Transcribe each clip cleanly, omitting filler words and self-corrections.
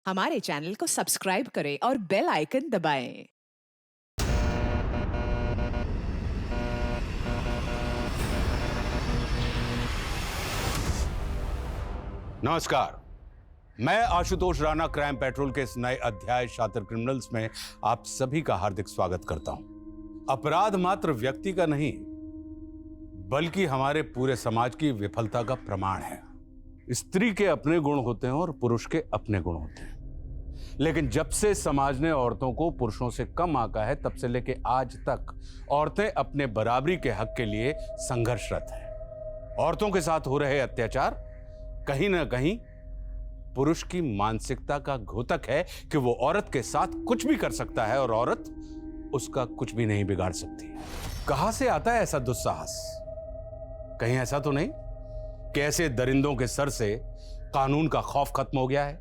हमारे चैनल को सब्सक्राइब करें और बेल आइकन दबाएं। नमस्कार, मैं आशुतोष राणा क्राइम पेट्रोल के इस नए अध्याय शातिर क्रिमिनल्स में आप सभी का हार्दिक स्वागत करता हूं। अपराध मात्र व्यक्ति का नहीं बल्कि हमारे पूरे समाज की विफलता का प्रमाण है। स्त्री के अपने गुण होते हैं और पुरुष के अपने गुण होते हैं, लेकिन जब से समाज ने औरतों को पुरुषों से कम आंका है तब से लेकर आज तक औरतें अपने बराबरी के हक के लिए संघर्षरत हैं। औरतों के साथ हो रहे अत्याचार कहीं ना कहीं पुरुष की मानसिकता का घोतक है कि वो औरत के साथ कुछ भी कर सकता है और औरत उसका कुछ भी नहीं बिगाड़ सकती। कहां से आता है ऐसा दुस्साहस? कहीं ऐसा तो नहीं कि ऐसे दरिंदों के सर से कानून का खौफ खत्म हो गया है,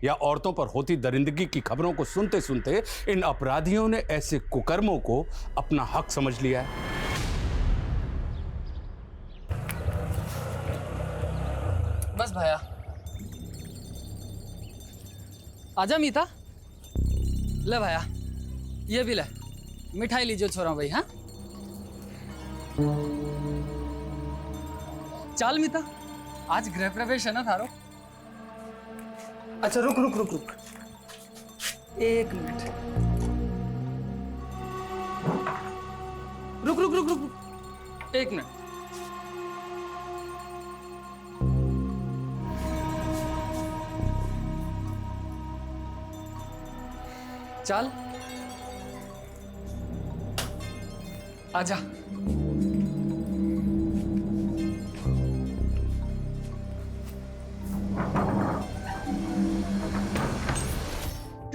या औरतों पर होती दरिंदगी की खबरों को सुनते सुनते इन अपराधियों ने ऐसे कुकर्मों को अपना हक समझ लिया है। बस भैया, आजा मीता। ले भैया, ये भी ले, मिठाई लीजिए छोरा भाई। हाँ चल मीता, आज गृह प्रवेश है ना थारो। अच्छा रुक रुक रुक रुक, एक मिनट, रुक रुक रुक रुक, एक मिनट। चल आजा।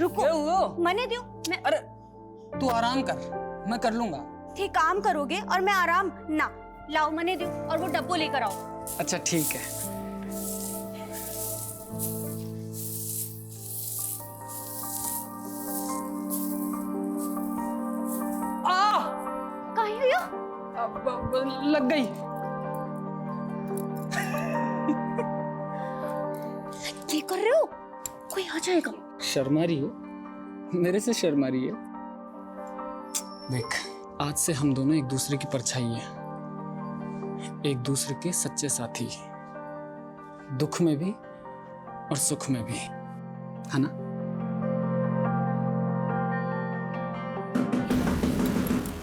रुको, मने दो। मैं अरे तू आराम कर, मैं कर लूंगा। ठीक काम करोगे और मैं आराम ना। लाओ मने दो और वो डब्बो लेकर आओ। अच्छा ठीक है। कहीं हुई हो? अब लग गई। ये कर रहे हो? कोई आ जाएगा। शर्मा रही हो, मेरे से शर्मा रही है। देख, आज से हम दोनों एक दूसरे की परछाई हैं, एक दूसरे के सच्चे साथी, दुख में भी और सुख में भी, है ना?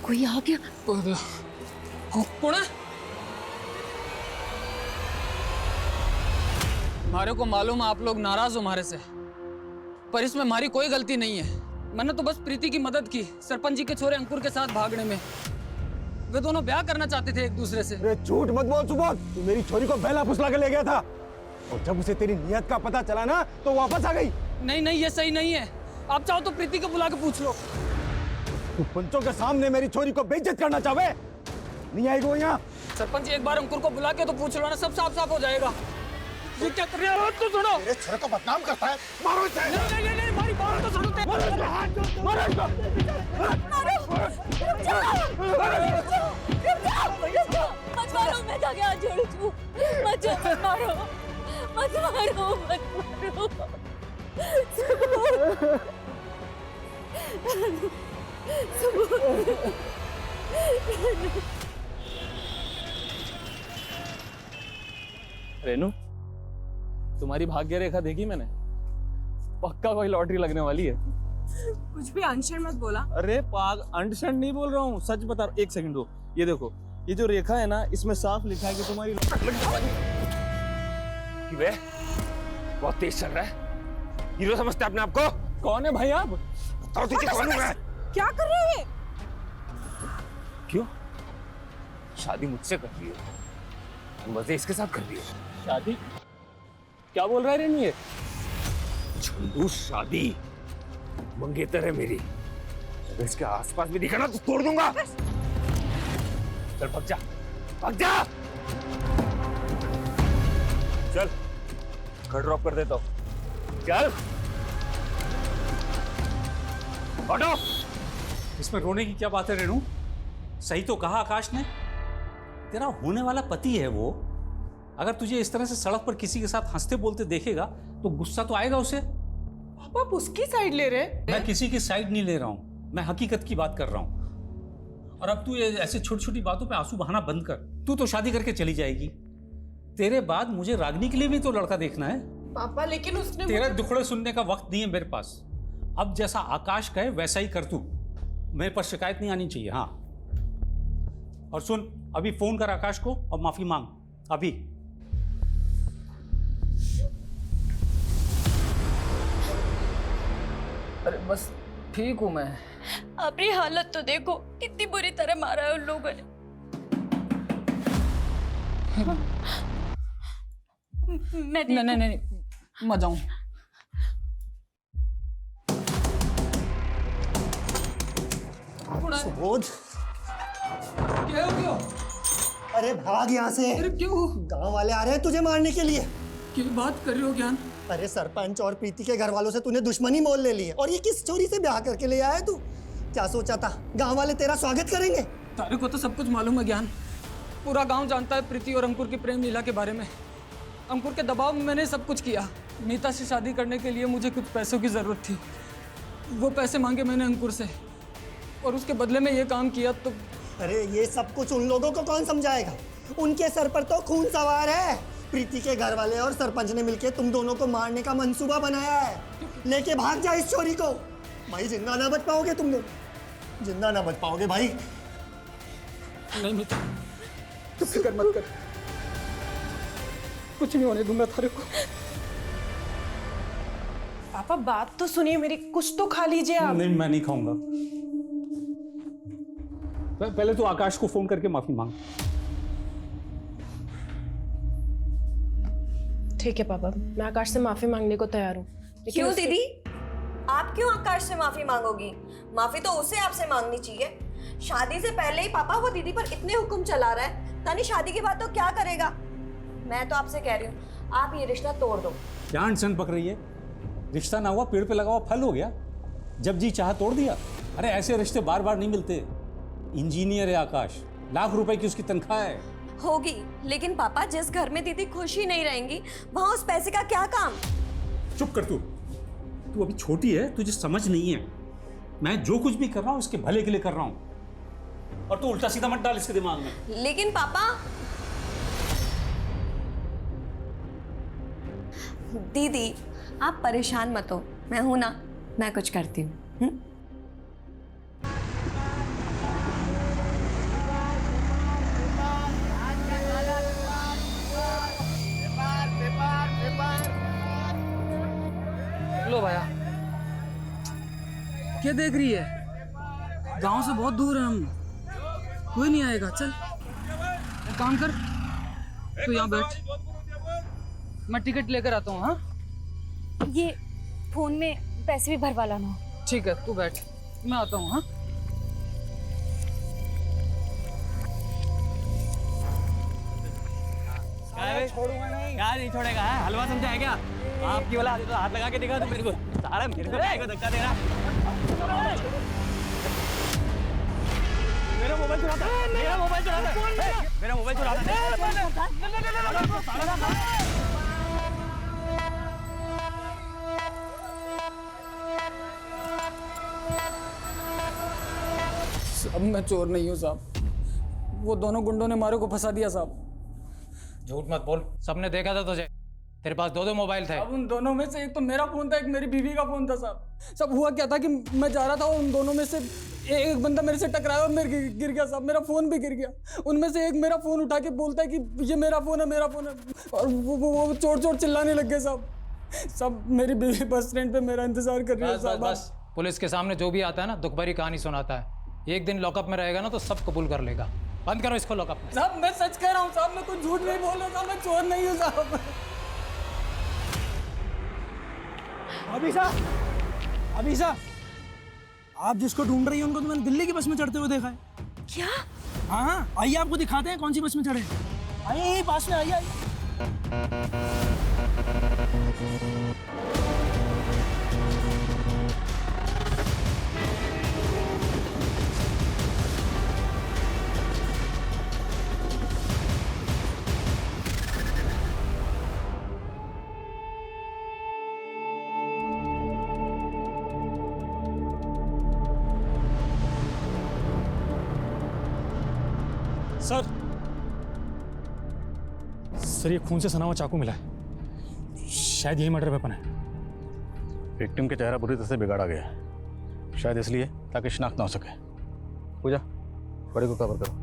कोई आ गया। कौन है? हमारे को मालूम है आप लोग नाराज हो हमारे से, पर इसमें हमारी कोई गलती नहीं है। मैंने तो बस प्रीति की मदद की, सरपंच जी के छोरे अंकुर के साथ भागने में। वे दोनों ब्याह करना चाहते थे एक दूसरे से। अरे झूठ मत बोल सुबोध, तू मेरी छोरी को बेला फुसला के ले गया था और जब उसे तेरी नियत का पता चला ना तो वापस आ गई। नहीं नहीं, ये सही नहीं है। आप चाहो तो प्रीति को बुला के पूछ लो। तू पंचों के सामने मेरी छोरी को बेइज्जत करना चाहे? नहीं आएगी वो यहाँ। सरपंच जी, एक बार अंकुर को बुला के तो पूछ लो ना, सब साफ साफ हो जाएगा। ये क्या कर रहे हो? तो सुनो, मेरे छोरे को बदनाम करता है, मारो इसे। नहीं नहीं नहीं, हमारी बात तो सुनो। मारो इसको। मत मारो, मैं जाके हाथ जोड़ू तू। मत मारो, मत मारो, मत मारो। रेनू, तुम्हारी भाग्य रेखा देखी मैंने, पक्का कोई लॉटरी लगने वाली है। कुछ भी अनशन मत बोला। अरे पाग, अंडरस्टैंड नहीं बोल रहा हूँ, सच बता। एक सेकंड दो, ये देखो, ये जो रेखा है ना, इसमें साफ लिखा है कि तुम्हारी वे बहुत तेज चल रहा है। हीरो समझते अपने आप को? कौन है भाई आप? बताओ तुझे कौन हूं मैं? क्या कर रहे हैं? क्यों? शादी मुझसे कर रही है, मजे इसके साथ कर रही है। शादी? क्या बोल रहा है रेनू ये? झुंडू शादी मंगेतर है मेरी। अगर इसके आसपास भी दिखा ना तो तोड़ दूंगा। चल भाग जा, भाग जा। चल, घर ड्रॉप कर देता हूं। चल ऑटो। इसमें रोने की क्या बात है रेनू? सही तो कहा आकाश ने, तेरा होने वाला पति है वो। अगर तुझे इस तरह से सड़क पर किसी के साथ हंसते बोलते देखेगा तो गुस्सा तो आएगा उसे। पापा आप उसकी साइड ले रहे हैं? मैं किसी की साइड नहीं ले रहा हूं, मैं हकीकत की बात कर रहा हूं। और अब तू ये ऐसे छोटी छोटी बातों पे आंसू बहाना बंद कर। तू तो शादी करके चली जाएगी, तेरे बाद मुझे रागनी के लिए भी तो लड़का देखना है। पापा लेकिन उसने तेरा दुखड़े सुनने का वक्त नहीं है मेरे पास। अब जैसा आकाश कहे वैसा ही कर तू, मेरे पर शिकायत नहीं आनी चाहिए। हाँ, और सुन, अभी फोन कर आकाश को और माफी मांग अभी। अरे बस ठीक हूँ मैं। अपनी हालत तो देखो, कितनी बुरी तरह मारा है उन लोगों ने। मैं नहीं नहीं नहीं, मैं जाऊँ। सुबोध, क्या हो गया? अरे भाग यहाँ से। अरे क्यों? गांव वाले आ रहे हैं तुझे मारने के लिए। क्या बात कर रहे हो ज्ञान? अरे सरपंच और प्रीति के घर वालों से तूने दुश्मनी मोल ले ली है, और ये किस चोरी से ब्याह करके ले आया तू? क्या सोचा था गांव वाले तेरा स्वागत करेंगे? तारे को तो सब कुछ मालूम है ज्ञान। पूरा गांव जानता है प्रीति और अंकुर की प्रेम लीला के बारे में। अंकुर के दबाव में मैंने सब कुछ किया। नीता से शादी करने के लिए मुझे कुछ पैसों की ज़रूरत थी, वो पैसे मांगे मैंने अंकुर से, और उसके बदले में ये काम किया। तो अरे ये सब कुछ उन लोगों को कौन समझाएगा? उनके सर पर तो खून सवार है। प्रीति के घर वाले और सरपंच ने मिलकर तुम दोनों को मारने का मंसूबा बनाया है। लेके भाग जा इस चोरी को। भाई जिंदा ना बच पाओगे तुम लोग, जिंदा ना बच पाओगे भाई। नहीं मित्र, तू फिक्र मत कर, कुछ नहीं होने दूंगा थारे को। पापा बात तो सुनिए मेरी, कुछ तो खा लीजिए आप। नहीं, मैं नहीं खाऊंगा। पहले तो आकाश को फोन करके माफी मांग। ठीक है पापा, मैं आकाश से माफी मांगने को तैयार हूँ। क्यों दीदी, आप क्यों आकाश से माफी मांगोगी? माफी तो उसे आपसे मांगनी चाहिए। शादी से पहले ही पापा वो दीदी पर इतने हुक्म चला रहा है, तानी शादी के बाद तो क्या करेगा? मैं तो आपसे कह रही हूँ, आप ये रिश्ता तोड़ दो। क्या अनशन पक रही है? रिश्ता ना हुआ, पेड़ पे लगा हुआ फल हो गया। जब जी चाहा तोड़ दिया। अरे ऐसे रिश्ते बार बार नहीं मिलते। इंजीनियर है आकाश, लाख रुपए की उसकी तनख्वाह है। होगी, लेकिन पापा जिस घर में दीदी खुश ही नहीं रहेंगी, वहां उस पैसे का क्या काम? चुप कर तू अभी छोटी है, तुझे समझ नहीं है। मैं जो कुछ भी कर रहा हूँ उसके भले के लिए कर रहा हूँ, और तू उल्टा सीधा मत डाल इसके दिमाग में। लेकिन पापा, दीदी आप परेशान मत हो, मैं हूं ना, मैं कुछ करती हूँ। लो भैया, क्या देख रही है? गांव से बहुत दूर है हम, कोई नहीं आएगा। चल एक काम कर, तू यहाँ बैठ, मैं टिकट लेकर आता हूँ। हाँ, ये फोन में पैसे भी भरवा लाना। ठीक है, तू बैठ, मैं आता हूँ। हाँ, छोड़ूंगा नहीं। क्या नहीं छोड़ेगा? है हलवा समझा है क्या? आपकी वाला तो हाथ लगा के दिखा तो मेरे को सारा मेरे को धक्का दे रहा। मेरा मोबाइल चुराता है, मेरा मोबाइल चुराता है, मेरा मोबाइल चुराता है। अब मैं चोर नहीं हूँ साहब, वो दोनों गुंडों ने मारे को फंसा दिया साहब। झूठ मत बोल, सबने देखा था तुझे, तेरे पास दो मोबाइल थे। अब उन दोनों में से एक तो मेरा फोन था, एक मेरी बीवी का फोन था साहब। सब हुआ क्या था कि मैं जा रहा था और उन दोनों में से एक बंदा मेरे से टकराया और मेरे गिर गया साहब, मेरा फोन भी गिर गया। उनमें से एक मेरा फोन उठा के बोलता है कि ये मेरा फोन है, मेरा फोन है, और वो चोर चोर चिल्लाने लग गए साहब। सब मेरी बीवी बस स्टैंड पे मेरा इंतजार कर रही है साहब। बस पुलिस के सामने जो भी आता है ना, दुख भरी कहानी सुनाता है। एक दिन लॉकअप में रहेगा ना तो सब कबूल कर लेगा। बंद करो इसको लॉकअप में। साहब मैं सच कह रहा हूँ साहब, मैं कुछ झूठ नहीं बोल रहा साहब, मैं चोर नहीं हूँ साहब। अभी आप जिसको ढूंढ रही हैं उनको तो मैंने दिल्ली की बस में चढ़ते हुए देखा है। क्या? हाँ, आइए आपको दिखाते हैं कौन सी बस में चढ़े। आइए पास में आइए। सर ये खून से सना हुआ चाकू मिला है, शायद यही मर्डर वेपन है। विक्टिम का चेहरा बुरी तरह से बिगाड़ा गया है, शायद इसलिए ताकि शिनाख्त ना हो सके। पूजा, बड़े को कवर करो।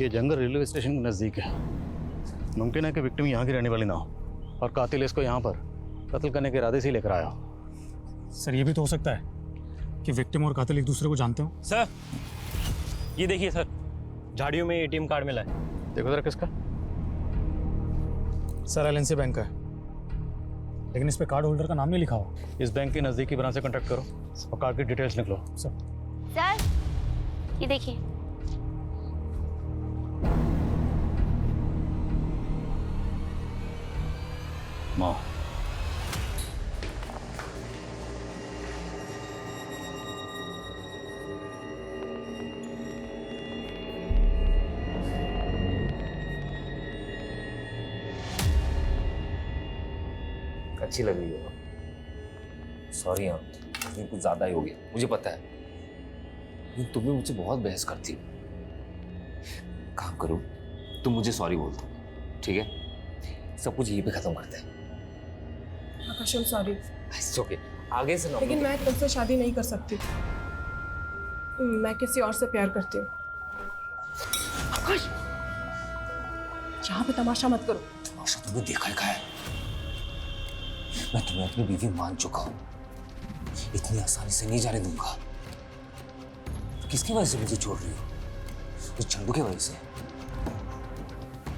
ये जंगल रेलवे स्टेशन के नज़दीक है। मुमकिन है कि विक्टिम यहाँ की रहने वाली ना हो और कातिल इसको यहाँ पर कत्ल करने के इरादे से ही लेकर आया हो। सर ये भी तो हो सकता है कि विक्टिम और कातिल एक दूसरे को जानते हो। सर ये देखिए सर, झाड़ियों में एटीएम कार्ड मिला है। देखो जरा किसका। सर एलएनसी बैंक का है, लेकिन इस पे कार्ड होल्डर का नाम नहीं लिखा हुआ। इस बैंक की नज़दीकी ब्रांच से कॉन्टैक्ट करो और कार्ड की डिटेल्स निकलो। सर ये देखिए। माँ, अच्छी लग रही हो। सॉरी हाँ, ये कुछ ज्यादा ही हो गया, मुझे पता है। लेकिन तुम भी मुझसे बहुत बहस करती हो। काम करो, तुम मुझे सॉरी बोल दो, ठीक है? सब कुछ यहीं पे खत्म करते हैं। आकाश I'm sorry। It's okay, आगे से ना। लेकिन मैं तुमसे शादी नहीं कर सकती। मैं किसी और से प्यार करती हूँ। आकाश, यहाँ पे तमाशा मत करो। तमाशा तुमने देखा ही है। मैं तुम्हें अपनी बीवी मान चुका हूँ, इतनी आसानी से नहीं जाने दूंगा। किसकी वजह से मुझे छोड़ रही हो? उस चंदू की वजह से।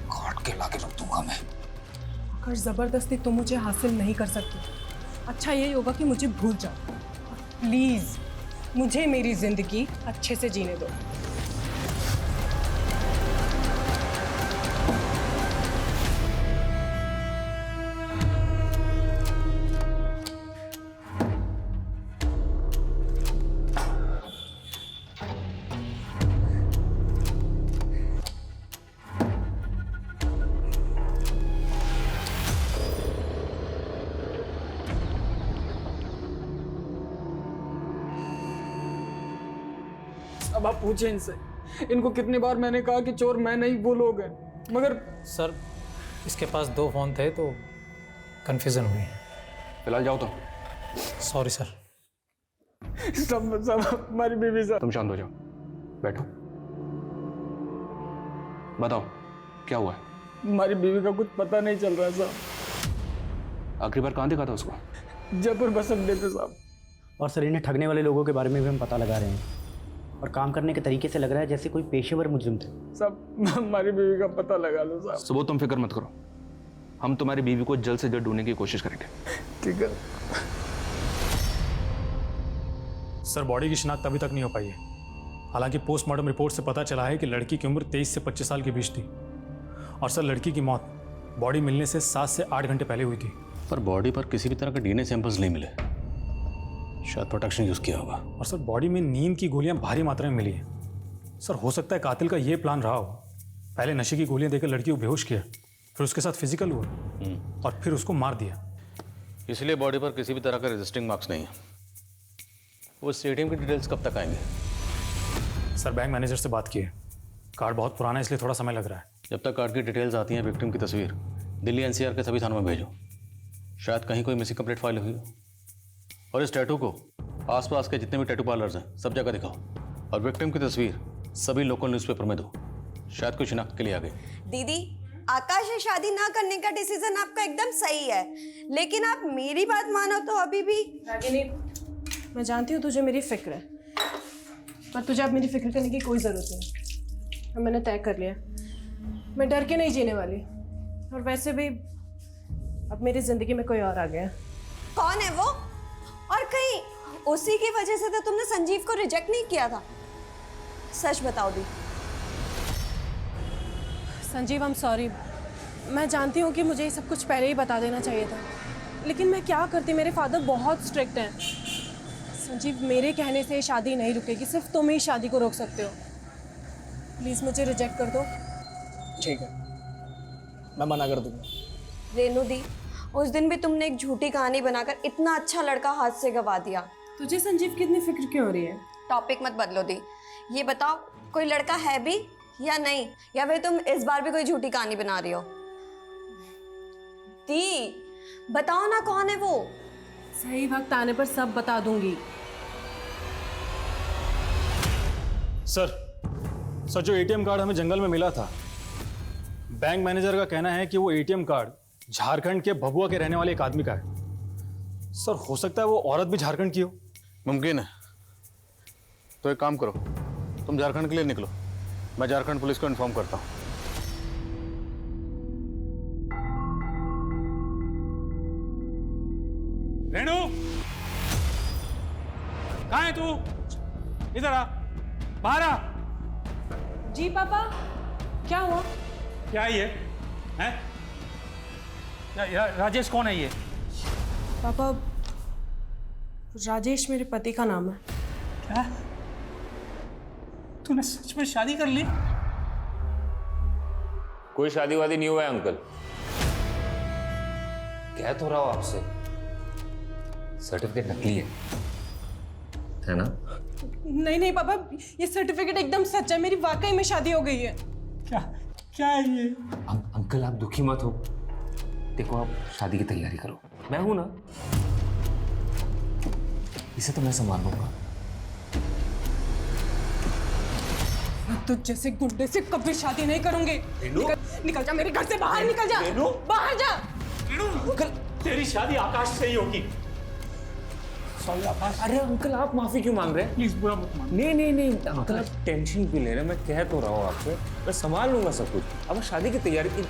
काट के लाके रख दूंगा मैं। आकाश जबरदस्ती तुम मुझे हासिल नहीं कर सकती। अच्छा यही होगा कि मुझे भूल जाओ। प्लीज मुझे मेरी जिंदगी अच्छे से जीने दो। अब आप पूछे इनसे, इनको कितनी बार मैंने कहा कि चोर मैं नहीं वो लोग हैं, मगर सर इसके पास 2 फ़ोन थे तो कन्फ्यूज़न हुई। फिलहाल जाओ तो। Sorry sir. सब हमारी बीवी साहब। तुम शांत हो जाओ, बैठो। बताओ क्या हुआ है? हमारी बीवी का कुछ पता नहीं चल रहा है साहब। आखिरी बार कहाँ देखा था उसको? जयपुर बस अड्डे पे साहब। और सर इन्हें ठगने वाले लोगों के बारे में भी हम पता लगा रहे हैं, और काम करने के तरीके से लग रहा है जैसे कोई पेशेवर मुजरिम थे। सब हमारी बीवी का पता लगा लो साहब। सुबह तुम फिक्र मत करो, हम तुम्हारी बीवी को जल्द से जल्द ढूंढने की कोशिश करेंगे। ठीक है सर। बॉडी की शिनाख्त अभी तक नहीं हो पाई है। हालांकि पोस्टमार्टम रिपोर्ट से पता चला है कि लड़की की उम्र 23 से 25 साल के बीच थी, और सर लड़की की मौत बॉडी मिलने से 7 से 8 घंटे पहले हुई थी। पर बॉडी पर किसी भी तरह का डीएनए सैंपल्स नहीं मिले, शायद प्रोटेक्शन यूज किया होगा। और सर बॉडी में नींद की गोलियां भारी मात्रा में मिली हैं। सर हो सकता है कातिल का ये प्लान रहा हो, पहले नशे की गोलियां देकर लड़की को बेहोश किया, फिर उसके साथ फिजिकल हुआ और फिर उसको मार दिया। इसलिए बॉडी पर किसी भी तरह का रेजिस्टिंग मार्क्स नहीं है। वो एटीएम की डिटेल्स कब तक आएंगे? सर बैंक मैनेजर से बात की है, कार्ड बहुत पुराना है इसलिए थोड़ा समय लग रहा है। जब तक कार्ड की डिटेल्स आती हैं, विक्टिम की तस्वीर दिल्ली एनसीआर के सभी थानों में भेजो। शायद कहीं कोई मिसिंग कंप्लेंट फाइल हुई हो। और इस टैटू को आसपास के जितने भी टैटू पार्लर्स हैं सब जगह दिखाओ, और विक्टिम की तस्वीर सभी लोकल न्यूज़पेपर में दो। शायद कोई शिनाख्त के लिए आ गई। दीदी, आकाश से शादी ना करने का डिसीजन आपका एकदम सही है, लेकिन आप मेरी बात मानो तो अभी भी। रागिनी, मैं जानती हूँ तुझे मेरी फिक्र है, पर तुझे अब मेरी फिक्र करने की कोई ज़रूरत नहीं। अब मैंने तय कर लिया, मैं डर के नहीं जीने वाली। और वैसे भी अब मेरी ज़िंदगी में कोई और आ गया। कौन है वो? और कहीं उसी की वजह से तो तुमने संजीव को रिजेक्ट नहीं किया था? सच बताओ दी। Sanjeev, I am sorry. मैं जानती हूँ कि मुझे ये सब कुछ पहले ही बता देना चाहिए था, लेकिन मैं क्या करती, मेरे फादर बहुत स्ट्रिक्ट हैं। संजीव, मेरे कहने से शादी नहीं रुकेगी, सिर्फ तुम ही शादी को रोक सकते हो। प्लीज़ मुझे रिजेक्ट कर दो। ठीक है, मैं मना कर दूंगा। रेनू दी, उस दिन भी तुमने एक झूठी कहानी बनाकर इतना अच्छा लड़का हाथ से गवा दिया। तुझे संजीव की इतनी फिक्र क्यों हो रही है? टॉपिक मत बदलो दी। ये बताओ, कोई लड़का है भी या नहीं, या फिर तुम इस बार भी कोई झूठी कहानी बना रही हो? दी, बताओ ना कौन है वो। सही वक्त आने पर सब बता दूंगी। सर जो एटीएम कार्ड हमें जंगल में मिला था, बैंक मैनेजर का कहना है कि वो एटीएम कार्ड झारखंड के भभुआ के रहने वाले एक आदमी का है। सर हो सकता है वो औरत भी झारखंड की हो। मुमकिन है। तो एक काम करो, तुम झारखंड के लिए निकलो, मैं झारखंड पुलिस को इन्फॉर्म करता हूँ। रेणु, कहाँ है तू? इधर आ, बाहर आ। जी पापा, क्या हुआ? क्या है ये? हैं? राजेश कौन है ये? पापा, राजेश मेरे पति का नाम है। क्या? तूने सच में शादी कर ली? कोई शादी वादी नहीं हुआ है अंकल। कह तो रहा हूं आपसे, सर्टिफिकेट नकली है ना? नहीं नहीं पापा, ये सर्टिफिकेट एकदम सच है, मेरी वाकई में शादी हो गई है। क्या है ये? अंकल आप दुखी मत हो, देखो आप शादी की तैयारी करो, मैं हूं ना, इसे तो मैं संभाल लूंगा। तो जैसे गुंडे से कभी शादी नहीं करूंगी। निकल जा मेरे घर से, बाहर निकल जा, बाहर जा। अंकल, तेरी शादी आकाश से ही होगी। सॉरी आकाश। अरे अंकल आप माफी क्यों मांग रहे हैं? प्लीज बुरा मत मान। नहीं अंकल आप टेंशन क्यों ले रहे हैं? मैं कह तो रहा हूँ आपसे, मैं संभाल लूंगा सब कुछ। अब शादी की तैयारी की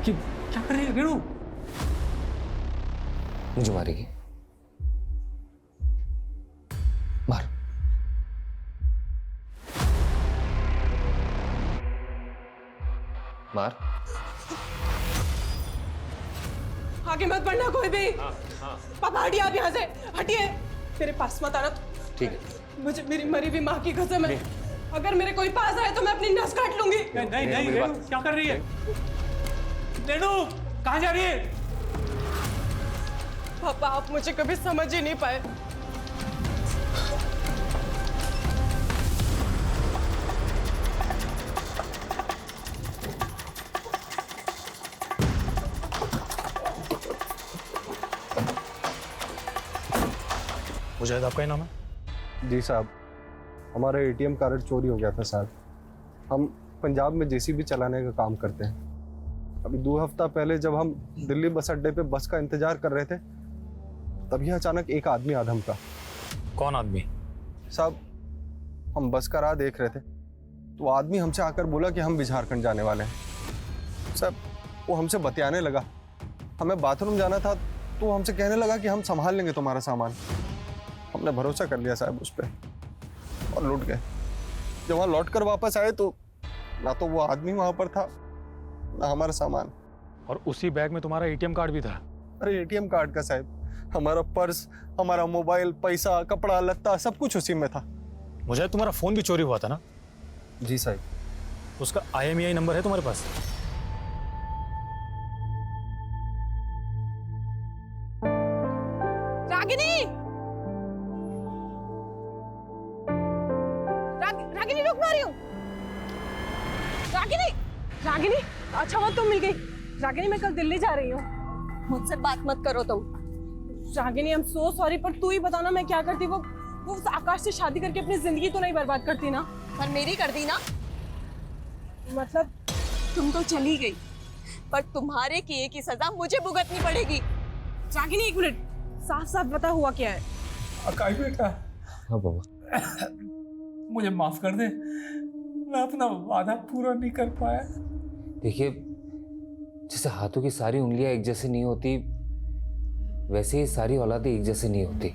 क्या कर रही है रेणु? मुझे मारेगी? मार। मार। आगे मत बढ़ना कोई भी। पापा हटिए आप यहाँ से, हटिए, मेरे पास मत आना। ठीक है। मुझे मेरी मरी हुई माँ की कसम है, अगर मेरे कोई पास आए तो मैं अपनी नस काट लूंगी। नहीं रेणु, क्या कर रही है? रेणु, कहाँ जा रही है? पापा आप मुझे कभी समझ ही नहीं पाए। मुजाहिद आपका ही नाम है? जी साहब, हमारा एटीएम कार्ड चोरी हो गया था साहब। हम पंजाब में जेसीबी चलाने का काम करते हैं। अभी 2 हफ्ता पहले जब हम दिल्ली बस अड्डे पे बस का इंतजार कर रहे थे, तभी अचानक एक आदमी आधम का। कौन आदमी? साहब हम बस का राह देख रहे थे, तो आदमी हमसे आकर बोला कि हम भी झारखंड जाने वाले हैं। साहब वो हमसे बतियाने लगा, हमें बाथरूम जाना था, तो वो हमसे कहने लगा कि हम संभाल लेंगे तुम्हारा सामान। हमने भरोसा कर लिया साहब उस पर और लौट गए। जब वहाँ लौट कर वापस आए तो ना तो वो आदमी वहाँ पर था, ना हमारा सामान। और उसी बैग में तुम्हारा एटीएम कार्ड भी था? अरे एटीएम कार्ड का साहब, हमारा पर्स, हमारा मोबाइल, पैसा, कपड़ा लत्ता सब कुछ उसी में था। मुझे तुम्हारा फोन भी चोरी हुआ था ना? जी साहब। उसका IMEI नंबर है तुम्हारे पास? रागिनी, रागिनी रुक, ना रही हूँ। रागिनी, अच्छा हुआ तुम मिल गई। रागिनी मैं कल दिल्ली जा रही हूँ। मुझसे बात मत करो तुम। Ragini I am so sorry, पर तू ही बताना मैं क्या करती। वो उस आकाश से शादी करके अपनी जिंदगी तो नहीं बर्बाद करती ना? पर मेरी कर दी ना। मतलब तुम तो चली गई, पर तुम्हारे किए की सजा मुझे भुगतनी पड़ेगी। रागिनी एक मिनट, साफ साफ बता हुआ क्या है? आकाश बेटा। हाँ बाबा। मुझे माफ कर दे, मैं अपना वादा पूरा नहीं कर पाया। देखिए, जैसे हाथों की सारी उंगलियां एक जैसे नहीं होती, वैसे ही सारी औलादें एक जैसे नहीं होती।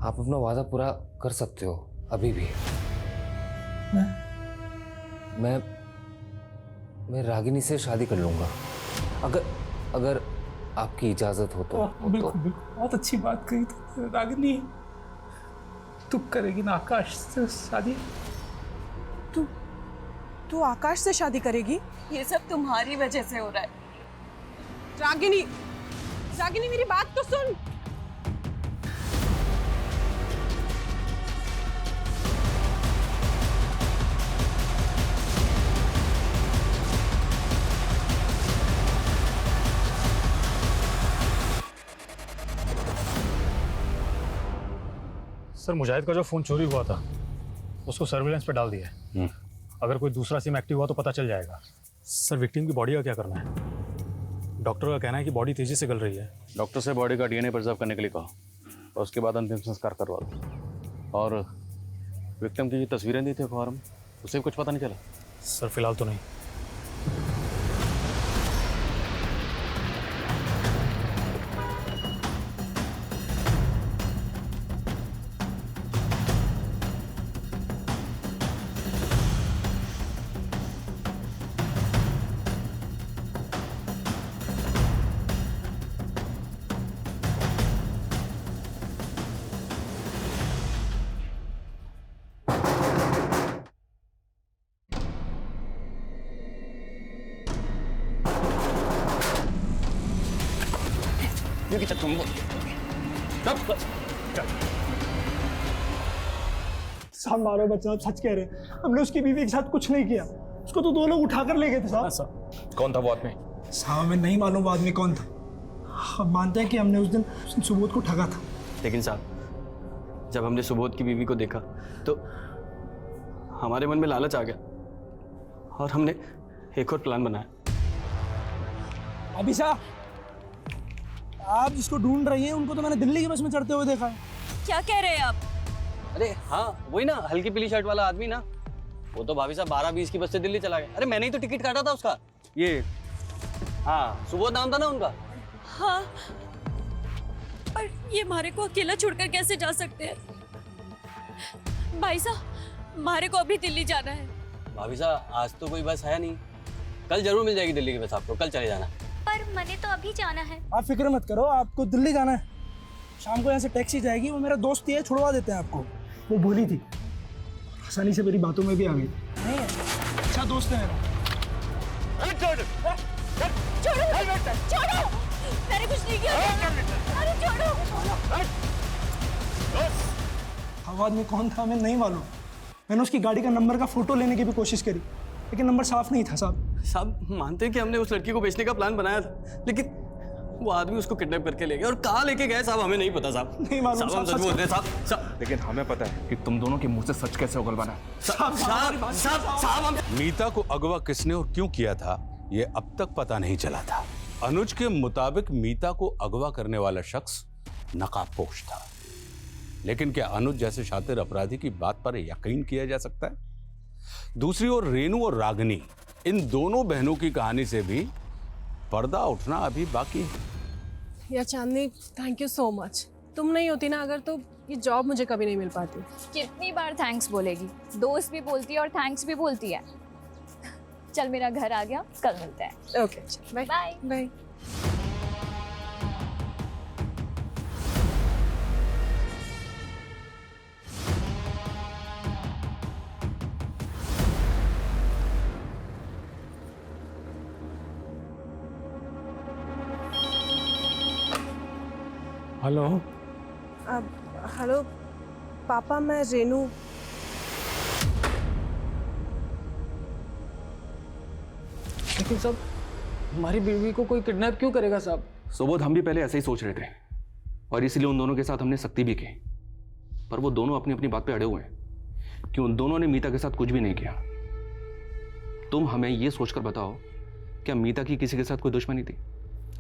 आप अपना वादा पूरा कर सकते हो अभी भी। मैं रागिनी से शादी कर लूंगा, अगर आपकी इजाजत हो तो। बिल्कुल, बहुत अच्छी बात कही तुमने। रागिनी, तू करेगी ना आकाश से शादी? तू आकाश से शादी करेगी? ये सब तुम्हारी वजह से हो रहा है। रागिनी मेरी बात तो सुन। सर मुजाहिद का जो फ़ोन चोरी हुआ था उसको सर्विलेंस पे डाल दिया है। अगर कोई दूसरा सिम एक्टिव हुआ तो पता चल जाएगा। सर विक्टिम की बॉडी का क्या करना है? डॉक्टर का कहना है कि बॉडी तेज़ी से गल रही है। डॉक्टर से बॉडी का डीएनए प्रिजर्व करने के लिए कहा और उसके बाद अंतिम संस्कार करवा दो। और विक्टिम की जो तस्वीरें दी थी अखबार में, उसे भी कुछ पता नहीं चला? सर फिलहाल तो नहीं। साहब मारो बच्चा, आप सच कह रहे हैं। हमने उसकी बीवी के साथ कुछ नहीं किया। उसको तो 2 लोग उठाकर ले गए थे साहब। कौन था वो आदमी? साहब हमें नहीं मालूम वो आदमी कौन था। हम मानते हैं कि हमने उस दिन सुबोध को ठगा था। लेकिन साहब जब हमने सुबोध की बीवी को देखा तो हमारे मन में लालच आ गया और हमने एक और प्लान बनाया। अभी साहब आप जिसको ढूंढ रही हैं उनको तो मैंने दिल्ली की बस में चढ़ते हुए देखा है। क्या कह रहे हैं आप? अरे हाँ, वही ना हल्की पीली शर्ट वाला आदमी ना, वो तो भाभी साहब 12:20 की बस से दिल्ली चला गया। अरे मैंने ही तो टिकट काटा था उसका। ये हाँ, सुबोध नाम था ना उनका। हाँ, पर ये मारे को अकेला छोड़कर कैसे जा सकते हैं? भाई साहब मारे को अभी दिल्ली जाना है। भाभी साहब आज तो कोई बस है नहीं, कल जरूर मिल जाएगी दिल्ली की बस आपको, कल चले जाना। पर मैंने तो अभी जाना है। आप फिक्र मत करो, आपको दिल्ली जाना है। शाम को यहाँ से टैक्सी जाएगी, वो मेरा दोस्त ही है, छुड़वा देते हैं आपको। वो भूली थी, आसानी से मेरी बातों में भी आ गई। नहीं है, अच्छा दोस्त है मेरा। छोड़ो, छोड़ो, मैंने कुछ नहीं किया। अरे छोड़ो। वो आदमी कौन था हमें नहीं मालूम। मैंने उसकी गाड़ी का नंबर का फोटो लेने की भी कोशिश करी, लेकिन नंबर साफ नहीं था साहब। साहब मानते हैं कि हमने उस लड़की को बेचने का प्लान बनाया था, लेकिन वो आदमी उसको किडनैप करके ले गया। और कहाँ लेके गए साहब हमें नहीं पता साहब। नहीं मालूम साहब, हम सच बोलते हैं साहब। लेकिन हमें पता है कि तुम दोनों के मुंह से सच कैसे उगल बना। साहब मीता को अगवा किसने और क्यों किया था ये अब तक पता नहीं चला था। अनुज के मुताबिक मीता को अगवा करने वाला शख्स नकाबपोश था, लेकिन क्या अनुज जैसे शातिर अपराधी की बात पर यकीन किया जा सकता है? दूसरी ओर रेनू और रागिनी, इन दोनों बहनों की कहानी से भी पर्दा उठना अभी बाकी है। या चांदनी, थैंक यू सो मच। तुम नहीं होती ना अगर, तो ये जॉब मुझे कभी नहीं मिल पाती। कितनी बार थैंक्स बोलेगी? दोस्त भी बोलती है और थैंक्स भी बोलती है। चल मेरा घर आ गया, कल मिलते हैं। Okay, bye bye bye. Hello. Hello पापा, मैं रेनू। लेकिन साहब हमारी बीवी को कोई किडनैप क्यों करेगा साहब? सुबोध हम भी पहले ऐसे ही सोच रहे थे और इसीलिए उन दोनों के साथ हमने सख्ती भी की, पर वो दोनों अपनी अपनी बात पे अड़े हुए हैं कि उन दोनों ने मीता के साथ कुछ भी नहीं किया। तुम हमें ये सोचकर बताओ, क्या मीता की किसी के साथ कोई दुश्मनी थी,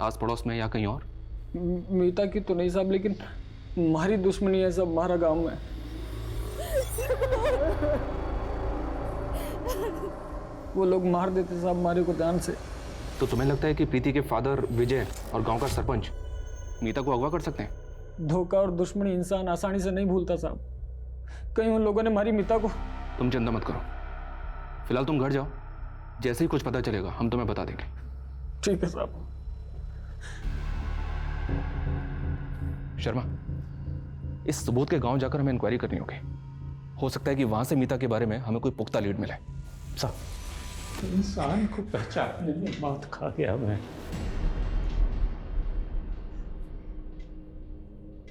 आस पड़ोस में या कहीं और? मीता की तो नहीं साहब, लेकिन हमारी दुश्मनी है सब हमारा गांव में। वो लोग मार देते साहब हमारे को जान से। तो तुम्हें लगता है कि प्रीति के फादर विजय और गांव का सरपंच मीता को अगवा कर सकते हैं? धोखा और दुश्मनी इंसान आसानी से नहीं भूलता साहब। कहीं उन लोगों ने हमारी मीता को। तुम चिंता मत करो, फिलहाल तुम घर जाओ, जैसे ही कुछ पता चलेगा हम तुम्हें बता देंगे। ठीक है साहब। शर्मा, इस सुबोध के गांव जाकर हमें इंक्वायरी करनी होगी। हो सकता है कि वहां से मीता के बारे में हमें कोई पुख्ता लीड मिले। साहब इंसान को पहचानने में मौत खा गया मैं।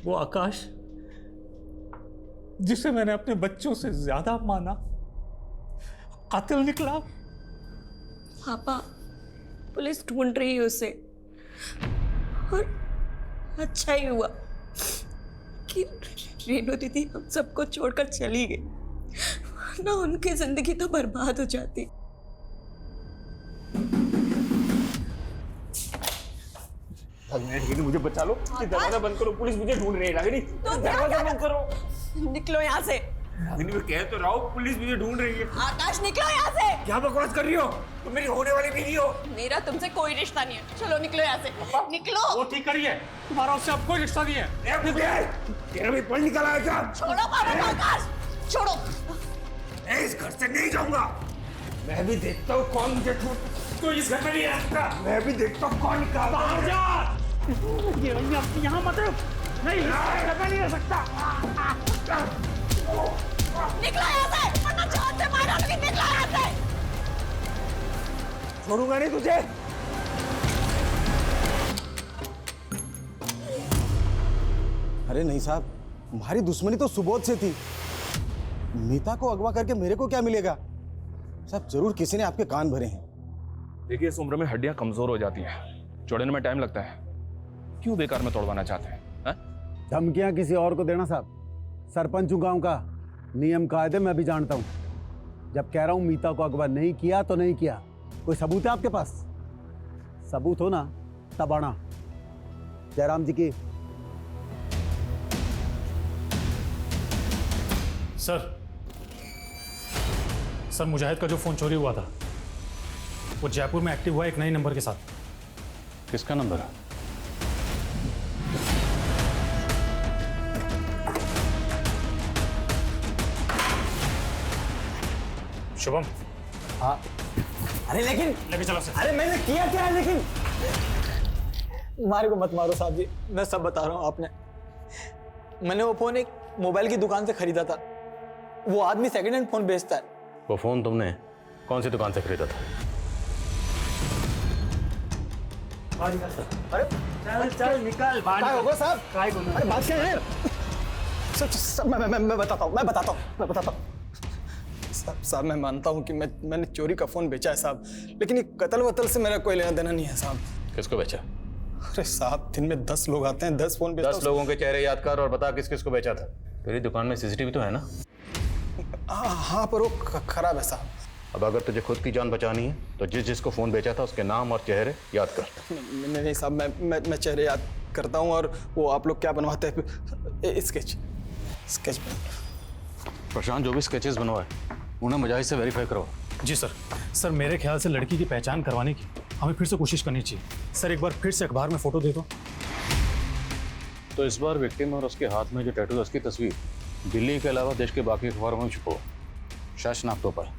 वो आकाश जिसे मैंने अपने बच्चों से ज्यादा माना, कातिल निकला। पापा पुलिस ढूंढ रही है उसे, और अच्छा ही हुआ कि रेणु दीदी हम सबको छोड़कर चली गई ना, उनकी जिंदगी तो बर्बाद हो जाती। मुझे बचा लो, दरवाजा बंद करो, पुलिस मुझे ढूंढ रही है। रागिनी दरवाजा बंद करो। निकलो यहाँ से। रागिनी मैं कह तो रहा हूँ, पुलिस मुझे ढूंढ रही है। आकाश निकलो यहाँ से। क्या बकवास कर रही हो? तुम मेरी होने वाली बीवी हो। मेरा तुमसे कोई रिश्ता नहीं है, चलो निकलो यहाँ से। निकलो। वो ठीक करिए, तुम्हारा उससे अब कोई रिश्ता नहीं है। तेरा भी पढ़ निकला है क्या? छोड़ो पापा को आकाश, छोड़ो। मैं इस घर से नहीं जाऊंगा। मैं भी देखता हूँ कौन मुझे तो इस घर में नहीं रखता। मैं भी देखता हूँ कौन निकालता। बाहर जा। यहाँ मत रुक। नहीं, नहीं रह सकता। निकलो यहाँ से, वरना जान से मार डालूंगी। निकलो यहाँ से। छोड़ूंगा नहीं तुझे। अरे नहीं साहब, हमारी दुश्मनी तो सुबोध से थी। मीता को अगवा करके मेरे को क्या मिलेगा? साहब जरूर किसी ने आपके कान भरे हैं। देखिए इस उम्र में हड्डियां कमजोर हो जाती हैं, जोड़ने में टाइम लगता है। क्यों बेकार में तोड़वाना चाहते हैं? धमकियां किसी और को देना साहब। सरपंच हूं गांव का, नियम कायदे मैं भी जानता हूं। जब कह रहा हूं मीता को अगवा नहीं किया तो नहीं किया। कोई सबूत है आपके पास? सबूत हो ना तब आना। जयराम जी की। सर मुजाहिद का जो फोन चोरी हुआ था वो जयपुर में एक्टिव हुआ एक नए नंबर के साथ। किसका नंबर है? शुभम। हाँ। अरे लेकिन लेके चलो सर। अरे मैंने किया क्या है? लेकिन मारे को मत मारो साहब जी, मैं सब बता रहा हूँ। आपने मैंने वो फोन एक मोबाइल की दुकान से खरीदा था। वो आदमी सेकंड हैंड फोन बेचता है। वो फोन तुमने कौन सी दुकान से खरीदा था? अरे चल निकल। क्या होगा साहब? अरे बात क्या है? मैं बताता हूँ। साहब मैं मानता हूँ कि मैंने चोरी का फोन बेचा है साहब, लेकिन ये कत्ल वतल से मेरा कोई लेना देना नहीं है साहब। किसको बेचा? अरे साहब दिन में 10 लोग आते हैं, 10 फोन बेचता हूँ। 10 लोगों के चेहरे याद कर और बता किस किस को बेचा था। तेरी दुकान में सीसीटीवी तो है ना? हाँ पर वो खराब है साहब। अब अगर तुझे खुद की जान बचानी है तो जिसको फोन बेचा था उसके नाम और चेहरे याद कर। नहीं साहब, मैं चेहरे याद करता हूँ। और वो आप लोग क्या बनवाते हैं? स्केच प्रशांत, जो भी स्केचेस बनवाए उन्हें मुजाहिद से वेरीफाई करो। जी सर मेरे ख्याल से लड़की की पहचान करवाने की हमें फिर से कोशिश करनी चाहिए। सर एक बार फिर से अखबार में फोटो दे दो। तो इस बार विक्टिम और उसके हाथ में जो टैटू है उसकी तस्वीर दिल्ली के अलावा देश के बाकी अखबारों में छुपो, शायद शनाख्त हो पाए।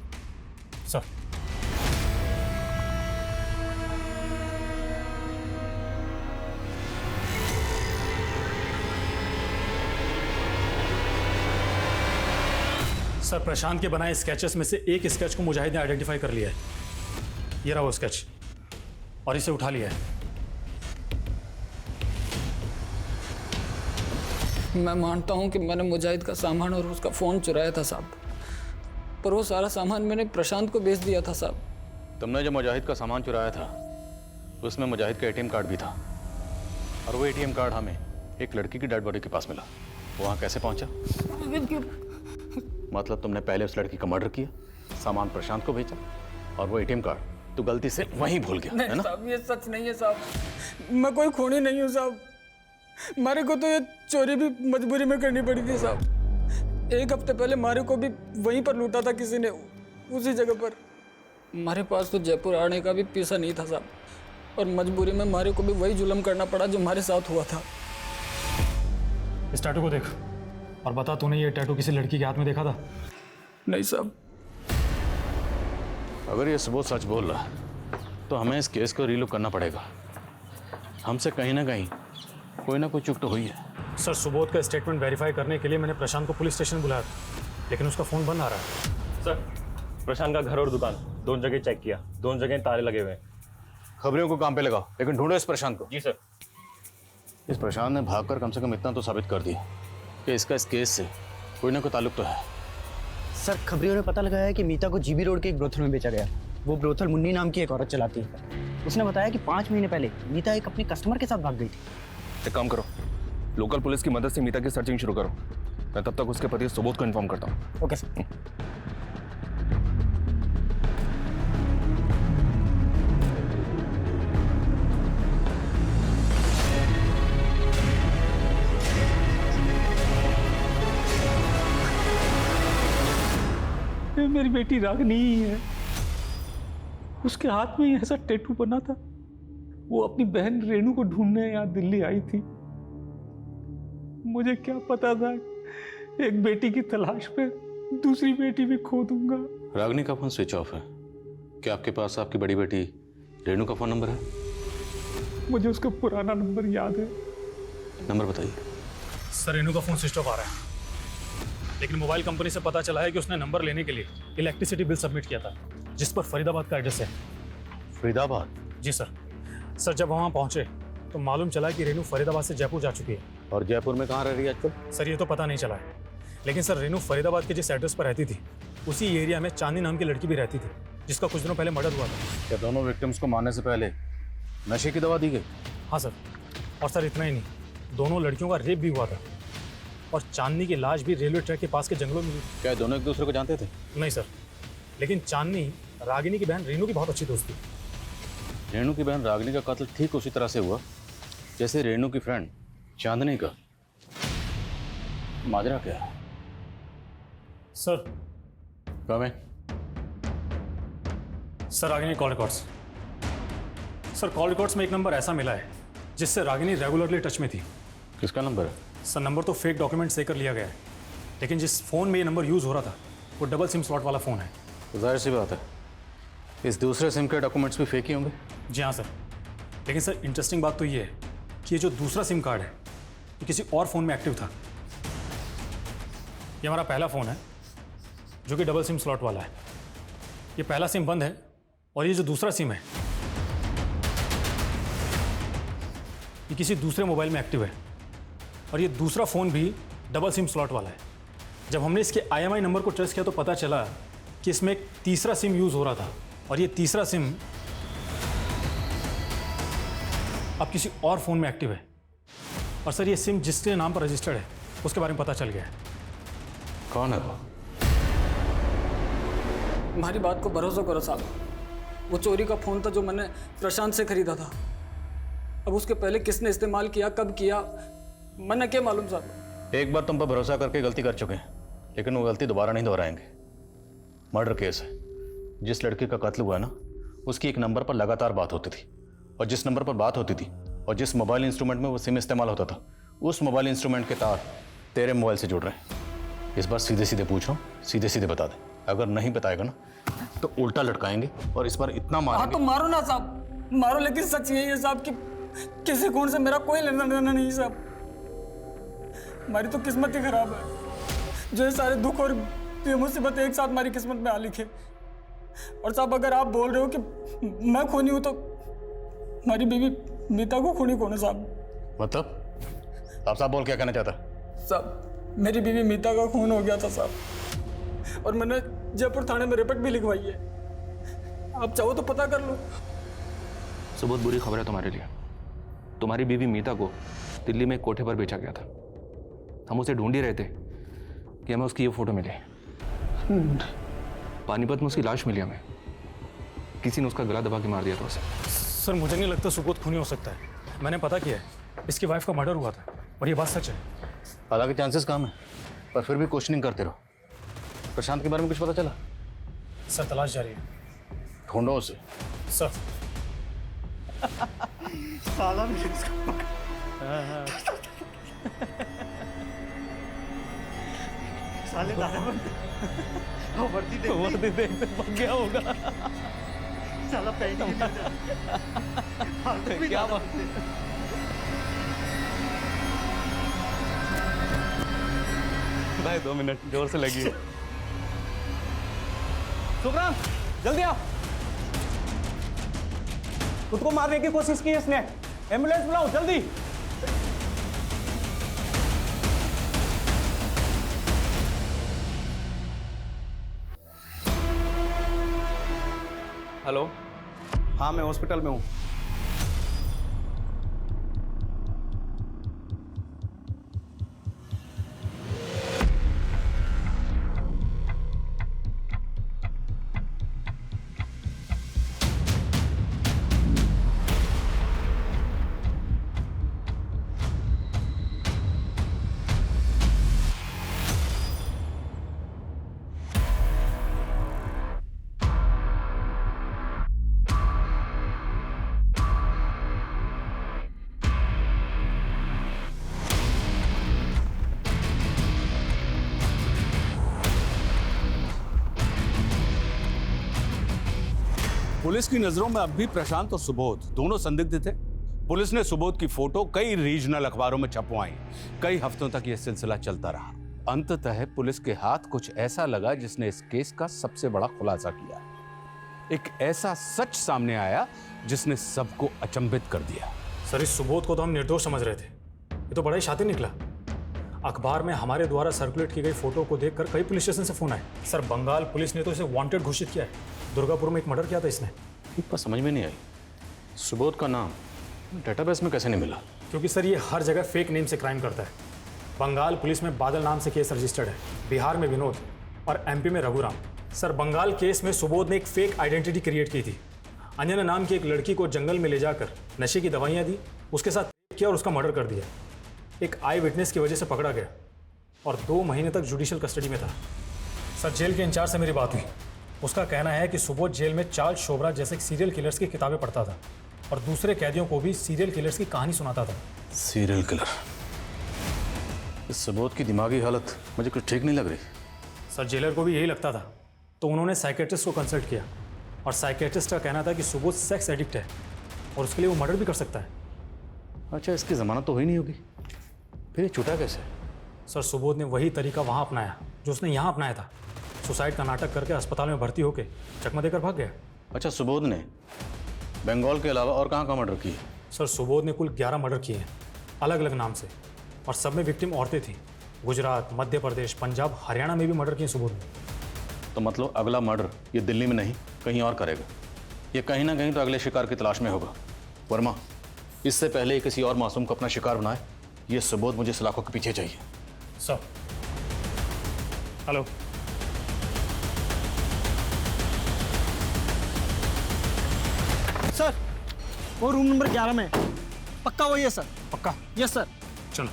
सर प्रशांत के बनाए स्केचेस में से एक स्केच को मुजाहिद ने आइडेंटिफाई कर लिया है। ये रहा वो स्केच और इसे उठा लिया है। मैं मानता हूँ कि मैंने मुजाहिद का सामान और उसका फोन चुराया था साहब, पर वो सारा सामान मैंने प्रशांत को बेच दिया था साहब। तुमने जो मुजाहिद का सामान चुराया था उसमें मुजाहिद का एटीएम कार्ड भी था, और वो एटीएम कार्ड हमें एक लड़की की डेड बॉडी के पास मिला। वहाँ कैसे पहुंचा? मतलब तुमने पहले उस लड़की का मर्डर किया, सामान प्रशांत को भेजा, और वो एटीएम कार्ड तू गलती से वहीं भूल गया, है ना? साहब ये सच नहीं है साहब, मैं कोई खूनी नहीं हूँ साहब। मारे को तो ये चोरी भी मजबूरी में करनी पड़ी थी साहब। एक हफ्ते पहले मारे को भी वहीं पर लूटा था किसी ने, उसी जगह पर। हमारे पास तो जयपुर आने का भी पैसा नहीं था साहब, और मजबूरी में मारे को भी वही जुल्म करना पड़ा जो हमारे साथ हुआ था। इस टैटू को देख और बता, तूने ये टैटू किसी लड़की के हाथ में देखा था? नहीं साहब। अगर ये सबूत सच बोल रहा तो हमें इस केस को रीलुक करना पड़ेगा। हमसे कहीं ना कहीं कोई ना कोई चूक तो हुई है। सर सुबोध का स्टेटमेंट वेरीफाई करने के लिए मैंने प्रशांत को पुलिस स्टेशन बुलाया था, लेकिन उसका फोन बंद आ रहा है। सर प्रशांत का घर और दुकान दोनों जगह चेक किया, दोनों जगह ताले लगे हुए हैं। खबरियों को काम पे लगाओ, लेकिन ढूंढो इस प्रशांत को। जी सर। इस प्रशांत ने भागकर कम से कम इतना तो साबित कर दिया कि इसका इस केस से कोई ना कोई ताल्लुक तो है। सर खबरियों ने पता लगाया है कि मीता को जीबी रोड के एक ब्रोथल में बेचा गया। वो ब्रोथल मुन्नी नाम की एक औरत चलाती है। उसने बताया कि 5 महीने पहले मीता एक अपने कस्टमर के साथ भाग गई थी। एक काम करो, लोकल पुलिस की मदद से मीता की सर्चिंग शुरू करो। मैं तब तक उसके पति सुबोध को इन्फॉर्म करता हूँ। Okay sir. मेरी बेटी रागनी ही है। उसके हाथ में ही ऐसा टैटू बना था। वो अपनी बहन रेणु को ढूंढने यहाँ दिल्ली आई थी। मुझे क्या पता था एक बेटी की तलाश में दूसरी बेटी भी खो दूंगा। रागनी का फोन स्विच ऑफ है। क्या आपके पास आपकी बड़ी बेटी रेणु का फोन नंबर है? मुझे उसका पुराना नंबर याद है। नंबर बताइए। सर रेणु का फोन स्विच ऑफ आ रहा है, लेकिन मोबाइल कंपनी से पता चला है कि उसने नंबर लेने के लिए इलेक्ट्रिसिटी बिल सबमिट किया था, जिस पर फरीदाबाद का एड्रेस है। फरीदाबाद? जी सर। सर जब वहाँ पहुँचे तो मालूम चला कि रेणु फरीदाबाद से जयपुर जा चुकी है। और जयपुर में कहाँ रह रही है आजकल? सर ये तो पता नहीं चला है, लेकिन सर रेणु फरीदाबाद के जिस एड्रेस पर रहती थी उसी एरिया में चांदनी नाम की लड़की भी रहती थी, जिसका कुछ दिनों पहले मर्डर हुआ था। क्या दोनों विक्टिम्स को मारने से पहले नशे की दवा दी गई? हाँ सर। और सर इतना ही नहीं, दोनों लड़कियों का रेप भी हुआ था और चांदनी की लाश भी रेलवे ट्रैक के पास के जंगलों में मिली। क्या दोनों एक दूसरे को जानते थे? नहीं सर, लेकिन चांदनी रागिनी की बहन रेणु की बहुत अच्छी दोस्त थी। रेणु की बहन रागिनी का कत्ल ठीक उसी तरह से हुआ जैसे रेणु की फ्रेंड चांदनी का। माजरा क्या है? Sir come sir Ragini call records. Sir call records में एक नंबर ऐसा मिला है जिससे रागिनी रेगुलरली टच में थी। किसका नंबर है? सर नंबर तो फेक डॉक्यूमेंट से कर लिया गया है, लेकिन जिस फ़ोन में ये नंबर यूज़ हो रहा था वो डबल सिम स्लॉट वाला फ़ोन है। तो जाहिर सी बात है इस दूसरे सिम के डॉक्यूमेंट्स भी फेक ही होंगे। जी हाँ सर, लेकिन सर इंटरेस्टिंग बात तो ये है कि ये जो दूसरा सिम कार्ड है ये किसी और फ़ोन में एक्टिव था। ये हमारा पहला फ़ोन है जो कि डबल सिम स्लॉट वाला है। ये पहला सिम बंद है और ये जो दूसरा सिम है ये किसी दूसरे मोबाइल में एक्टिव है और ये दूसरा फ़ोन भी डबल सिम स्लॉट वाला है। जब हमने इसके IMI नंबर को ट्रेस किया तो पता चला कि इसमें एक तीसरा सिम यूज़ हो रहा था और ये तीसरा सिम अब किसी और फ़ोन में एक्टिव है। और सर ये सिम जिसके नाम पर रजिस्टर्ड है उसके बारे में पता चल गया है। कौन है वो? हमारी बात को भरोसा करो साहब, वो चोरी का फ़ोन था जो मैंने प्रशांत से खरीदा था। अब उसके पहले किसने इस्तेमाल किया, कब किया, मैंने क्या मालूम साहब। एक बार तुम पर भरोसा करके गलती कर चुके हैं, लेकिन वो गलती दोबारा नहीं दोहराएंगे। मर्डर केस है। जिस लड़की का कत्ल हुआ ना उसकी एक नंबर पर लगातार बात होती थी और जिस नंबर पर बात होती थी और जिस मोबाइल इंस्ट्रूमेंट में वो सिम इस्तेमाल होता था उस मोबाइल इंस्ट्रूमेंट के तार तेरे मोबाइल से जुड़ रहे हैं। इस बार सीधे सीधे पूछो, सीधे सीधे बता दे। अगर नहीं बताएगा ना तो उल्टा लटकाएंगे और इस बार इतना हाँ मारेंगे। तो मारो ना साहब, मारो, लेकिन सच यही है साहब कि किसी खून से मेरा कोई लेना देना नहीं साहब। हमारी तो किस्मत ही खराब है जो ये सारे दुख और ये मुसीबत एक साथ हमारी किस्मत में आ लिखे। और साहब अगर आप बोल रहे हो कि मैं खूनी हूं तो हमारी बीवी मीता को खूनी कौन है साहब? मतलब आप साहब बोल क्या कहना चाहता? साहब मेरी बीवी मीता का खून हो गया था साहब, और मैंने जयपुर थाने में रिपोर्ट भी लिखवाई है। आप चाहो तो पता कर लो। सो बहुत बुरी खबर है तुम्हारे लिए। तुम्हारी बीवी मीता को दिल्ली में एक कोठे पर बेचा गया था। हम उसे ढूंढ ही रहे थे कि हमें उसकी ये फोटो मिली। पानीपत में उसकी लाश मिली हमें। किसी ने उसका गला दबा के मार दिया था उसे। सर मुझे नहीं लगता सुबोध खूनी हो सकता है। मैंने पता किया है, इसकी वाइफ का मर्डर हुआ था और ये बात सच है। हालांकि चांसेस कम है पर फिर भी क्वेश्चनिंग करते रहो। प्रशांत के बारे में कुछ पता चला? सर तलाश जारी है। ढूंढो उसे। सर साला भी साले दादा वर्दी देख पक गया होगा। साला पहन क्या बात है। भाई 2 मिनट जोर से लगी। सुखराम जल्दी आओ। खुद को मारने की कोशिश की इसने। एम्बुलेंस बुलाओ जल्दी। हेलो, हाँ मैं हॉस्पिटल में हूँ। पुलिस की नजरों में अब भी प्रशांत और सुबोध दोनों संदिग्ध थे। पुलिस ने सुबोध की फोटो कई रीजनल अखबारों में छपवाई। कई हफ्तों तक यह सिलसिला चलता रहा। अंततः पुलिस के हाथ कुछ ऐसा लगा जिसने इस केस का सबसे बड़ा खुलासा किया। एक ऐसा सच सामने आया जिसने सबको अचंभित कर दिया। सर, इस सुबोध को तो हम निर्दोष समझ रहे थे, ये तो बड़ा ही शातिर निकला। अखबार में हमारे द्वारा सर्कुलेट की गई फोटो को देखकर कई पुलिस स्टेशन से फोन आए। सर, बंगाल पुलिस ने तो इसे वांटेड घोषित किया है। दुर्गापुर में एक मर्डर किया था इसने। पर समझ में नहीं आई, सुबोध का नाम डेटाबेस में कैसे नहीं मिला? क्योंकि सर ये हर जगह फेक नेम से क्राइम करता है। बंगाल पुलिस में बादल नाम से केस रजिस्टर्ड है, बिहार में विनोद और एमपी में रघुराम। सर, बंगाल केस में सुबोध ने एक फेक आइडेंटिटी क्रिएट की थी। अंजना नाम की एक लड़की को जंगल में ले जाकर नशे की दवाइयाँ दी, उसके साथ किया और उसका मर्डर कर दिया। एक आई विटनेस की वजह से पकड़ा गया और 2 महीने तक जुडिशियल कस्टडी में था। सर, जेल के इंचार्ज से मेरी बात हुई। उसका कहना है कि सुबोध जेल में चार्ल्स शोबराज जैसे सीरियल किलर्स की किताबें पढ़ता था और दूसरे कैदियों को भी सीरियल किलर्स की कहानी सुनाता था। Serial killer? इस सुबोध की दिमागी हालत मुझे कुछ ठीक नहीं लग रही। सर, जेलर को भी यही लगता था, तो उन्होंने साइकेट्रिस्ट को कंसल्ट किया और साइकेट्रिस्ट का कहना था कि सुबोध सेक्स एडिक्ट है और उसके लिए वो मर्डर भी कर सकता है। अच्छा, इसकी जमानत तो हुई नहीं होगी, फिर ये छूटा कैसे? सर, सुबोध ने वही तरीका वहाँ अपनाया जो उसने यहाँ अपनाया था। सुसाइड का नाटक करके अस्पताल में भर्ती होकर चकमा देकर भाग गया। अच्छा, सुबोध ने बंगाल के अलावा और कहाँ मर्डर किए? सर, सुबोध ने कुल 11 मर्डर किए हैं, अलग अलग नाम से, और सब में विक्टिम औरतें थीं। गुजरात, मध्य प्रदेश, पंजाब, हरियाणा में भी मर्डर किए सुबोध ने। तो मतलब अगला मर्डर ये दिल्ली में नहीं कहीं और करेगा। ये कहीं ना कहीं तो अगले शिकार की तलाश में होगा। वर्मा, इससे पहले किसी और मासूम को अपना शिकार बनाए, ये सुबोध मुझे सलाखों के पीछे चाहिए। Sir, hello. सर, वो रूम नंबर 11 में पक्का वही है सर? पक्का? Yes sir. चलो।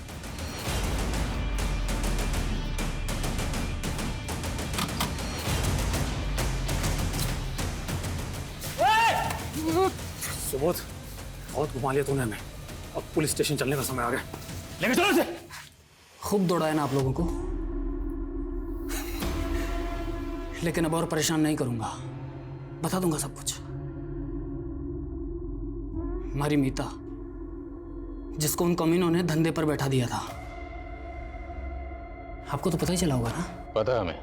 सुबोध, बहुत घुमा लिया तूने हमें। अब पुलिस स्टेशन चलने का समय आ गया। लेके चलो इसे। खूब दौड़ाया ना आप लोगों को, लेकिन अब और परेशान नहीं करूंगा। बता दूंगा सब कुछ। हमारी मीता, जिसको उन कमीनों ने धंधे पर बैठा दिया था, आपको तो पता ही चला होगा ना? पता है हमें।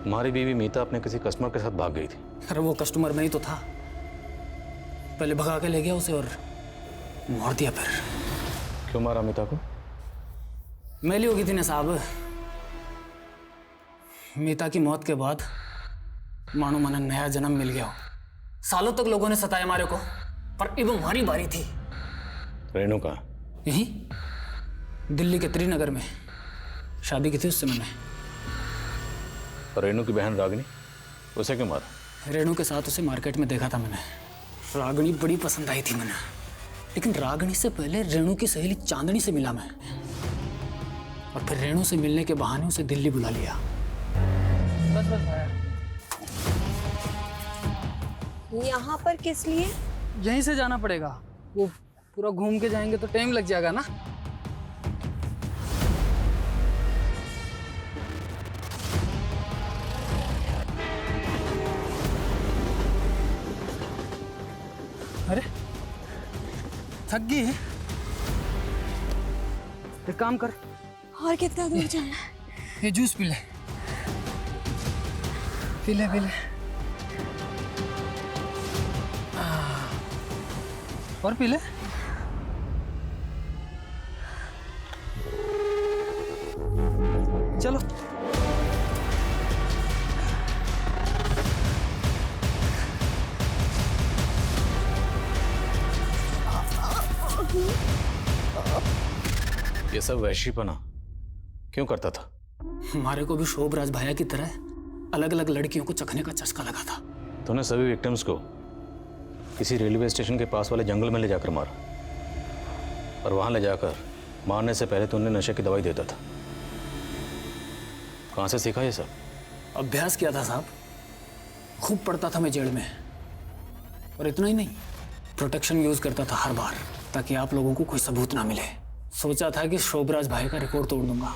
हमारी बीवी मीता अपने किसी कस्टमर के साथ भाग गई थी। अरे वो कस्टमर में ही तो था। पहले भगा के ले गया उसे और मार दिया। फिर क्यों मारा मीता को? मैली हो गई थी ना साहब। मीता की मौत के बाद मानो मन नया जन्म मिल गया हो। सालों तक लोगों ने सताया मारे को, पर अब हमारी बारी थी। रेणु का? यही दिल्ली के त्रिनगर में शादी की थी उससे मैंने। और रेणु की बहन रागिनी, उसे क्यों मारा? रेणु के साथ उसे मार्केट में देखा था मैंने। रागिनी बड़ी पसंद आई थी मैंने, लेकिन रागिनी से पहले रेणु की सहेली चांदनी से मिला मैं, और फिर रेणु से मिलने के बहाने उसे दिल्ली बुला लिया। बस बस भाया। यहाँ पर किस लिए? यहीं से जाना पड़ेगा। वो पूरा घूम के जाएंगे तो टाइम लग जाएगा ना। अरे थक गई है? एक काम कर, और कितना दूर जाना है? ये जूस पी ले। पी ले पी ले। और पी ले। चलो। ये सब वैश्यपना क्यों करता था? हमारे को भी शोभराज भैया की तरह अलग अलग लड़कियों को चखने का चस्का लगा था। तूने सभी विक्टिम्स को किसी रेलवे स्टेशन के पास वाले जंगल में ले जाकर मारा, और वहां ले जाकर मारने से पहले तूने नशे की दवाई देता था। कहां से सीखा ये सब? अभ्यास किया था साहब, खूब पढ़ता था मैं जेल में। और इतना ही नहीं, प्रोटेक्शन यूज करता था हर बार, ताकि आप लोगों को कोई सबूत ना मिले। सोचा था कि शोभराज भाई का रिकॉर्ड तोड़ दूंगा।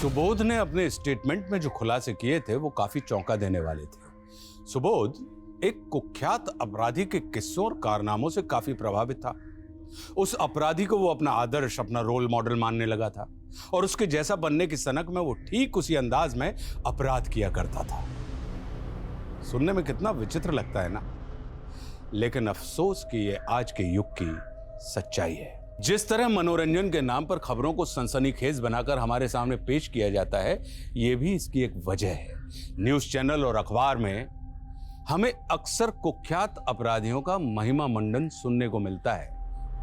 सुबोध ने अपने स्टेटमेंट में जो खुलासे किए थे वो काफी चौंका देने वाले थे। सुबोध एक कुख्यात अपराधी के किस्सों और कारनामों से काफी प्रभावित था। उस अपराधी को वो अपना आदर्श, अपना रोल मॉडल मानने लगा था और उसके जैसा बनने की सनक में वो ठीक उसी अंदाज में अपराध किया करता था। सुनने में कितना विचित्र लगता है ना, लेकिन अफसोस कि ये आज के युग की सच्चाई है। जिस तरह मनोरंजन के नाम पर खबरों को सनसनीखेज बनाकर हमारे सामने पेश किया जाता है, ये भी इसकी एक वजह है। न्यूज चैनल और अखबार में हमें अक्सर कुख्यात अपराधियों का महिमा मंडन सुनने को मिलता है,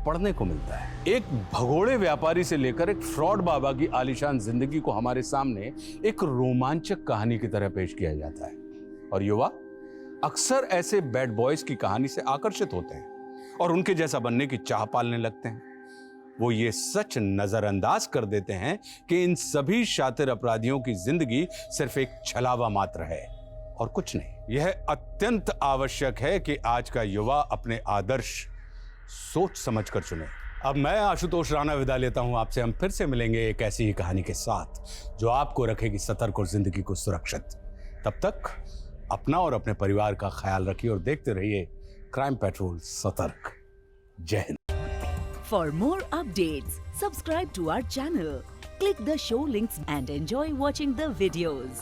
पढ़ने को मिलता है। एक भगोड़े व्यापारी से लेकर एक फ्रॉड बाबा की आलीशान जिंदगी को हमारे सामने एक रोमांचक कहानी की तरह पेश किया जाता है और युवा अक्सर ऐसे बैड बॉयज की कहानी से आकर्षित होते हैं और उनके जैसा बनने की चाह पालने लगते हैं। वो ये सच नजरअंदाज कर देते हैं कि इन सभी शातिर अपराधियों की जिंदगी सिर्फ एक छलावा मात्र है और कुछ नहीं। यह अत्यंत आवश्यक है कि आज का युवा अपने आदर्श सोच समझकर चुने। अब मैं आशुतोष राणा विदा लेता हूं आपसे। हम फिर से मिलेंगे एक ऐसी ही कहानी के साथ जो आपको रखेगी सतर्क और जिंदगी को सुरक्षित। तब तक अपना और अपने परिवार का ख्याल रखिए और देखते रहिए क्राइम पेट्रोल सतर्क। जय Hind. For more updates, subscribe to our channel, click the show links and enjoy watching the videos.